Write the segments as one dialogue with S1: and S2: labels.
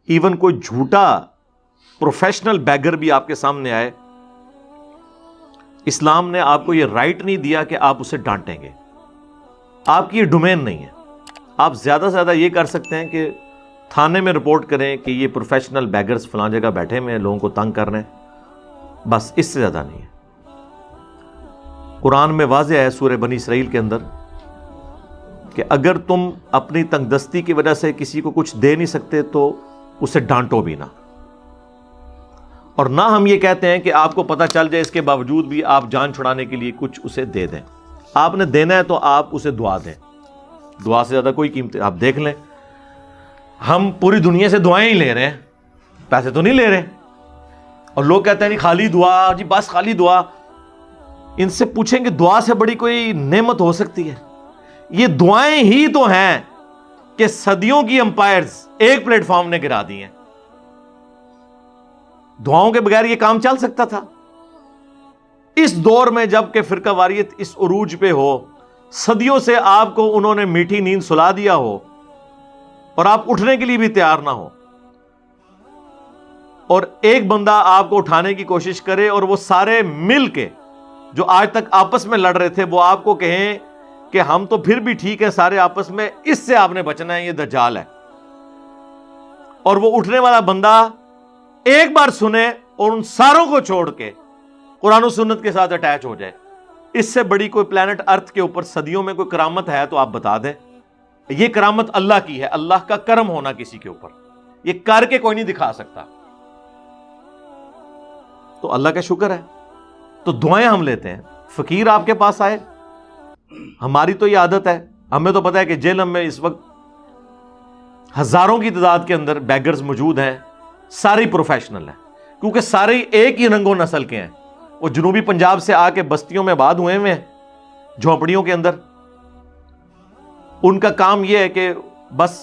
S1: Even کوئی جھوٹا professional beggar بھی آپ کے سامنے آئے، اسلام نے آپ کو یہ رائٹ نہیں دیا کہ آپ اسے ڈانٹیں گے، آپ کی یہ ڈومین نہیں ہے. آپ زیادہ سے زیادہ یہ کر سکتے ہیں کہ تھانے میں رپورٹ کریں کہ یہ پروفیشنل بیگرز فلاں جگہ بیٹھے ہوئے ہیں، لوگوں کو تنگ کر رہے ہیں، بس اس سے زیادہ نہیں ہے. قرآن میں واضح ہے سورہ بنی اسرائیل کے اندر کہ اگر تم اپنی تنگ دستی کی وجہ سے کسی کو کچھ دے نہیں سکتے تو اسے ڈانٹو بھی نہ، اور نہ ہم یہ کہتے ہیں کہ آپ کو پتہ چل جائے اس کے باوجود بھی آپ جان چھڑانے کے لیے کچھ اسے دے دیں. آپ نے دینا ہے تو آپ اسے دعا دیں، دعا سے زیادہ کوئی قیمت. آپ دیکھ لیں ہم پوری دنیا سے دعائیں ہی لے رہے ہیں، پیسے تو نہیں لے رہے، اور لوگ کہتے ہیں نہیں خالی دعا، جی بس خالی دعا. ان سے پوچھیں کہ دعا سے بڑی کوئی نعمت ہو سکتی ہے؟ یہ دعائیں ہی تو ہیں کہ صدیوں کی امپائرز ایک پلیٹ فارم نے گرا دی ہیں. دعاؤں کے بغیر یہ کام چل سکتا تھا؟ اس دور میں جب کہ فرقہ واریت اس عروج پہ ہو، صدیوں سے آپ کو انہوں نے میٹھی نیند سلا دیا ہو اور آپ اٹھنے کے لیے بھی تیار نہ ہو، اور ایک بندہ آپ کو اٹھانے کی کوشش کرے اور وہ سارے مل کے جو آج تک آپس میں لڑ رہے تھے وہ آپ کو کہیں کہ ہم تو پھر بھی ٹھیک ہیں سارے آپس میں، اس سے آپ نے بچنا ہے، یہ دجال ہے. اور وہ اٹھنے والا بندہ ایک بار سنے اور ان ساروں کو چھوڑ کے قرآن و سنت کے ساتھ اٹیچ ہو جائے. اس سے بڑی کوئی پلانٹ ارتھ کے اوپر صدیوں میں کوئی کرامت ہے تو آپ بتا دیں. یہ کرامت اللہ کی ہے، اللہ کا کرم ہونا کسی کے اوپر، یہ کر کے کوئی نہیں دکھا سکتا. تو اللہ کا شکر ہے. تو دعائیں ہم لیتے ہیں. فقیر آپ کے پاس آئے، ہماری تو یہ عادت ہے، ہمیں تو پتا ہے کہ جیلم میں اس وقت ہزاروں کی تعداد کے اندر بیگرز موجود ہیں، سارے پروفیشنل ہیں، کیونکہ سارے ایک ہی رنگ و نسل کے ہیں. وہ جنوبی پنجاب سے آ کے بستیوں میں آباد ہوئے ہیں، جھونپڑیوں کے اندر. ان کا کام یہ ہے کہ بس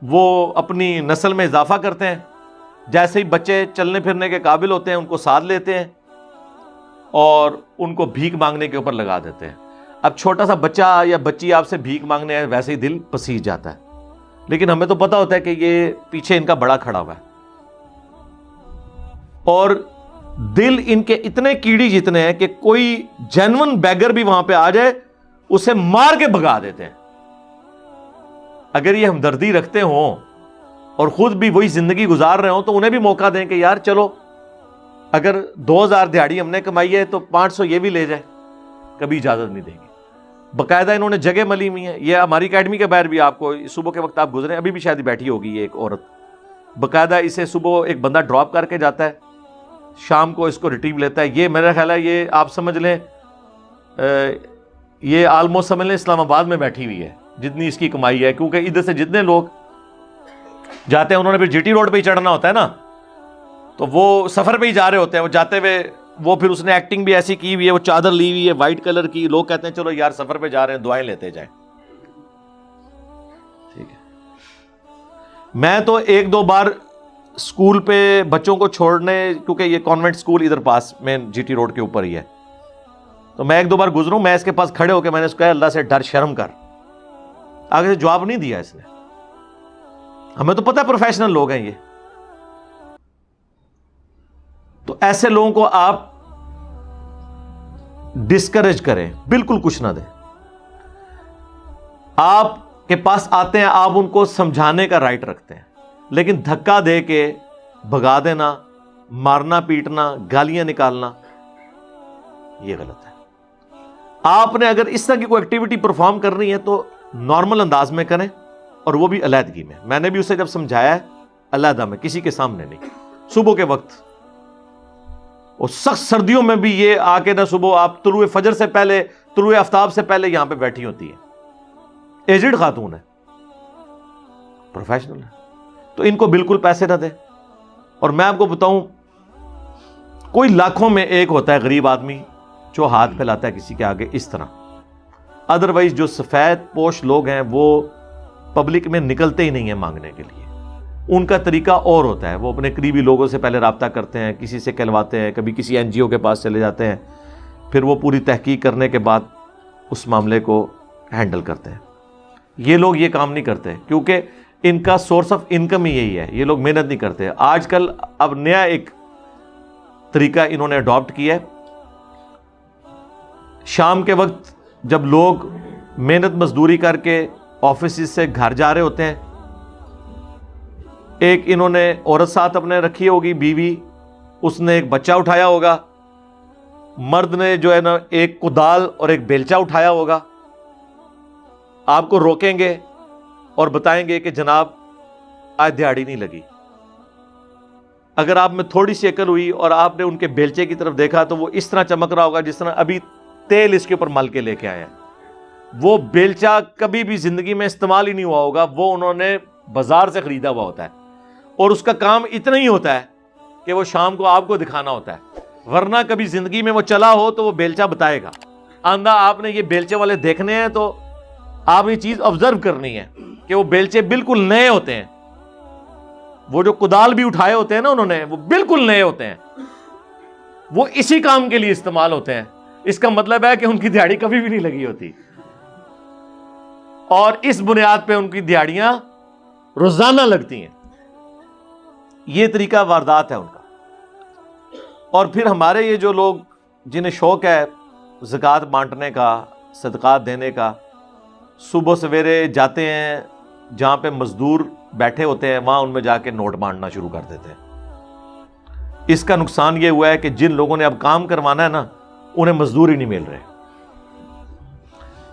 S1: وہ اپنی نسل میں اضافہ کرتے ہیں. جیسے ہی بچے چلنے پھرنے کے قابل ہوتے ہیں ان کو ساتھ لیتے ہیں اور ان کو بھیک مانگنے کے اوپر لگا دیتے ہیں. اب چھوٹا سا بچہ یا بچی آپ سے بھیک مانگنے آئے، ویسے ہی دل پسیج جاتا ہے، لیکن ہمیں تو پتا ہوتا ہے کہ یہ پیچھے ان کا بڑا کھڑا ہوا ہے. اور دل ان کے اتنے کیڑی جتنے ہیں کہ کوئی جینون بیگر بھی وہاں پہ آ جائے اسے مار کے بھگا دیتے ہیں. اگر یہ ہمدردی رکھتے ہوں اور خود بھی وہی زندگی گزار رہے ہوں تو انہیں بھی موقع دیں کہ یار چلو اگر 2000 دیہاڑی ہم نے کمائی ہے تو 500 یہ بھی لے جائے. کبھی اجازت نہیں دیں گے. باقاعدہ انہوں نے جگہ ملی ہوئی ہے. یہ ہماری اکیڈمی کے باہر بھی آپ کو صبح کے وقت آپ گزرے، ابھی بھی شاید بیٹھی ہوگی یہ ایک عورت، باقاعدہ اسے صبح ایک بندہ ڈراپ کر کے جاتا ہے، شام کو اس کو ریٹریو لیتا ہے. یہ میرا خیال ہے یہ آپ سمجھ لیں یہ آلموسٹ سمجھ لیں اسلام آباد میں بیٹھی ہوئی ہے جتنی اس کی کمائی ہے، کیونکہ ادھر سے جتنے لوگ جاتے ہیں انہوں نے پھر جی ٹی روڈ پہ ہی چڑھنا ہوتا ہے نا، تو وہ سفر پہ ہی جا رہے ہوتے ہیں. وہ جاتے ہوئے وہ پھر اس نے ایکٹنگ بھی ایسی کی ہوئی ہے، وہ چادر لی ہوئی ہے وائٹ کلر کی. لوگ کہتے ہیں چلو یار سفر پہ جا رہے ہیں دعائیں لیتے جائیں. ٹھیک ہے. میں تو ایک دو بار اسکول پہ بچوں کو چھوڑنے، کیونکہ یہ کانوینٹ اسکول ادھر پاس میں جی ٹی روڈ کے اوپر ہی ہے، تو میں ایک دو بار گزروں، میں اس کے پاس کھڑے ہو کے میں نے اس کو کہا اللہ سے ڈر، شرم کر. آگے سے جواب نہیں دیا اس نے. ہمیں تو پتہ ہے پروفیشنل لوگ ہیں یہ. تو ایسے لوگوں کو آپ ڈسکریج کریں، بالکل کچھ نہ دیں. آپ کے پاس آتے ہیں، آپ ان کو سمجھانے کا رائٹ رکھتے ہیں، لیکن دھکا دے کے بھگا دینا، مارنا پیٹنا، گالیاں نکالنا، یہ غلط ہے. آپ نے اگر اس طرح کی کوئی ایکٹیویٹی پرفارم کرنی ہے تو نارمل انداز میں کریں، اور وہ بھی علیحدگی میں. میں نے بھی اسے جب سمجھایا ہے علیحدہ میں، کسی کے سامنے نہیں. صبح کے وقت اور سخت سردیوں میں بھی یہ آ کے نہ صبح آپ طلوع فجر سے پہلے، طلوع آفتاب سے پہلے یہاں پہ بیٹھی ہوتی ہے. ایجڈ خاتون ہے، پروفیشنل ہے، تو ان کو بالکل پیسے نہ دیں. اور میں آپ کو بتاؤں کوئی لاکھوں میں ایک ہوتا ہے غریب آدمی جو ہاتھ پھیلاتا ہے کسی کے آگے اس طرح. ادروائز جو سفید پوش لوگ ہیں وہ پبلک میں نکلتے ہی نہیں ہیں مانگنے کے لیے. ان کا طریقہ اور ہوتا ہے، وہ اپنے قریبی لوگوں سے پہلے رابطہ کرتے ہیں، کسی سے کہلواتے ہیں، کبھی کسی این جی او کے پاس چلے جاتے ہیں، پھر وہ پوری تحقیق کرنے کے بعد اس معاملے کو ہینڈل کرتے ہیں. یہ لوگ یہ کام نہیں کرتے، کیونکہ ان کا سورس آف انکم ہی یہی ہے, یہ لوگ محنت نہیں کرتے. آج کل اب نیا ایک طریقہ انہوں نے اڈاپٹ کیا ہے. شام کے وقت جب لوگ محنت مزدوری کر کے آفیسز سے گھر جا رہے ہوتے ہیں, ایک انہوں نے عورت ساتھ اپنے رکھی ہوگی, بیوی, اس نے ایک بچہ اٹھایا ہوگا, مرد نے جو ہے نا ایک کدال اور ایک بیلچا اٹھایا ہوگا. آپ کو روکیں گے اور بتائیں گے کہ جناب آج دیہاڑی نہیں لگی. اگر آپ میں تھوڑی سی عقل ہوئی اور آپ نے ان کے بیلچے کی طرف دیکھا تو وہ اس طرح چمک رہا ہوگا جس طرح ابھی تیل اس کے اوپر مل کے لے کے آیا. وہ بیلچا کبھی بھی زندگی میں استعمال ہی نہیں ہوا ہوگا, وہ انہوں نے بازار سے خریدا ہوا ہوتا ہے, اور اس کا کام اتنا ہی ہوتا ہے کہ وہ شام کو آپ کو دکھانا ہوتا ہے. ورنہ کبھی زندگی میں وہ چلا ہو تو وہ بیلچا بتائے گا. آندہ آپ نے یہ بیلچے والے دیکھنے ہیں تو آپ یہ چیز آبزرو کرنی ہے کہ وہ بیلچے بالکل نئے ہوتے ہیں. وہ جو کدال بھی اٹھائے ہوتے ہیں نا انہوں نے, وہ بالکل نئے ہوتے ہیں, وہ اسی کام کے لیے استعمال ہوتے ہیں. اس کا مطلب ہے کہ ان کی دیہاڑی کبھی بھی نہیں لگی ہوتی, اور اس بنیاد پہ ان کی دیہاڑیاں روزانہ لگتی ہیں. یہ طریقہ واردات ہے ان کا. اور پھر ہمارے یہ جو لوگ جنہیں شوق ہے زکوٰۃ بانٹنے کا, صدقات دینے کا, صبح سویرے جاتے ہیں جہاں پہ مزدور بیٹھے ہوتے ہیں وہاں ان میں جا کے نوٹ بانٹنا شروع کر دیتے ہیں. اس کا نقصان یہ ہوا ہے کہ جن لوگوں نے اب کام کروانا ہے نا انہیں مزدور ہی نہیں مل رہے.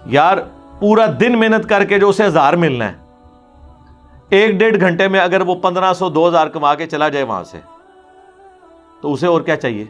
S1: یار پورا دن محنت کر کے جو اسے 1000 ملنا ہے, 1-1.5 گھنٹے میں اگر وہ 1500-2000 کما کے چلا جائے وہاں سے, تو اسے اور کیا چاہیے؟